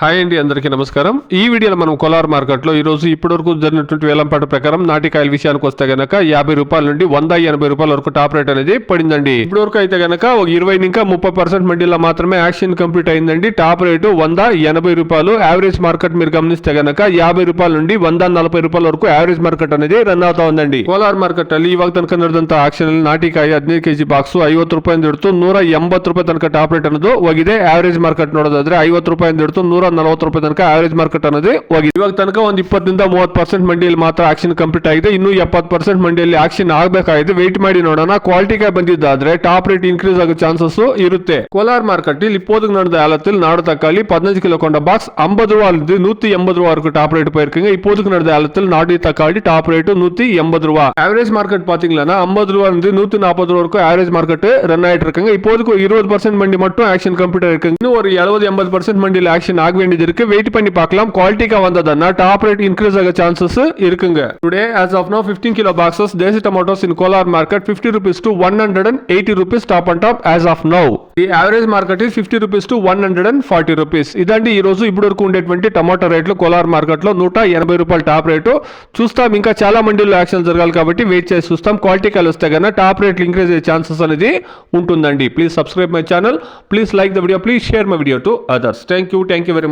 Hi అండి, అందరికీ నమస్కారం. ఈ వీడియోలో మనం కోలార్ మార్కెట్లో ఈ రోజు ఇప్పటివరకు జరిగినటువంటి వేలంపాట ప్రకారం నాటికాయల విషయానికి వస్తే గనక 50 రూపాయల నుండి 180 రూపాయల వరకు టాప్ రేట్ అనేది పడిందండి. ఇప్పటివరకు అయితే గనక 20 ఇంకా 30% మండీలో మాత్రమే యాక్షన్ కంప్లీట్ అయిందండి. టాప్ రేటు 180 రూపాయలు. యావరేజ్ మార్కెట్ మీరు గమనిస్తే గనక 50 రూపాయల నుండి 140 రూపాయల వరకు యావరేజ్ మార్కెట్ అనేది రన్ అవుతా ఉందండి. ಕೋಲಾರ ಮಾರ್ಕೆಟ್ ಅಲ್ಲಿ ಇವಾಗ ತನಕ ನಡೆದಂತ ಆಕ್ಷನ್ ಅಲ್ಲಿ ನಾಟಿಕಾಯಿ 15 ಕೆಜಿ ಬಾಕ್ಸ್ 50 ರೂಪಾಯಿಂದ ಹಿಡಿದು 180 ರೂಪಾಯಿ ತನಕ ಟಾಪ್ ರೇಟ್ ಅನ್ನೋದು ಹೋಗಿದೆ. ಆವರೇಜ್ ಮಾರ್ಕೆಟ್ ನೋಡೋದಾದ್ರೆ 50 ರೂಪಾಯಿಂದ ಹಿಡಿದು 140 ರೂಪಾಯಿ ತನಕ ಆವರೇಜ್ ಮಾರ್ಕೆಟ್ ಅನ್ನೋದು ಹೋಗಿದೆ. ಇವಾಗ ತನಕ ಒಂದು 20 30% ಮಂಡಿಯಲ್ಲಿ ಮಾತ್ರ ಆಕ್ಷನ್ ಕಂಪ್ಲೀಟ್ ಆಗಿದೆ. ಇನ್ನು 70% ಮಂಡಿಯಲ್ಲಿ ಆಕ್ಷನ್ ಆಗಬೇಕಾಗಿದೆ. ವೆಯ್ಟ್ ಮಾಡಿ ನೋಡೋಣ. ಕ್ವಾಲಿಟಿಗೆ ಬಂದಿದ್ದಾದ್ರೆ ಟಾಪ್ ರೇಟ್ ಇನ್ಕ್ರೀಸ್ ಆಗೋ ಚಾನ್ಸಸ್ ಇರುತ್ತೆ. ಕೋಲಾರ ಮಾರ್ಕೆಟ್ ಇಲ್ಲಿ இப்போது நடந்த ஏலத்தில் நாடு தக்காளி 15 கிலோ கொண்ட பாக்ஸ் 50 ரூபாயிலிருந்து 180 ரூபா வரைக்கும் டாப் ரேட் போயிருக்குங்க. இப்போதுக்கு நடந்த ஏலத்தில் நாடு தக்காளி டாப் ரேட் 180 ரூபா. ஆவரேஜ் மார்க்கெட் பாத்தீங்கன்னா 50 ரூபாயிலிருந்து 140 ரூபா வரைக்கும் ஆவரேஜ் மார்க்கெட் ரன் ஆயிட்டு இருக்குங்க. இப்போதுக்கு 20% மண்டி மட்டும் ஆக்ஷன் கம்ப்ளீட் ஆயிருக்கு. இன்னும் ஒரு 70-80% மண்டியில் ஆக்ஷன் ஆக வேண்டியது இருக்கு. வெயிட் பண்ணி பார்க்கலாம். குவாலிட்டிக்கா வந்ததுன்னா டாப் ரேட் இன்க்ரீஸ் ஆக சான்சஸ் இருக்குங்க. Today as of now 15 kilo boxes desi tomatoes in Kolar market 50 rupees to 180 rupees top on top as of now. The average market is 50 rupees to 140 rupees. ఇదండి ఈ రోజు ఇప్పుడు వరకు ఉండేటువంటి tomato రేట్లు Kolar market లో 180 రూపాయల టాప్ రేటు. చూస్తాం, ఇంకా చాలా మండీల్లో యాక్షన్ జరగాలి కాబట్టి వెయిట్ చేసి చూస్తాం. క్వాలిటీ కాల్ వస్తే కన్నా టాప్ రేట్లు ఇంక్రీజ్ అయ్యే ఛాన్సెస్ అనేది ఉంటుందండి. Please subscribe my channel, please like the video, please share my video to others. Thank you very much.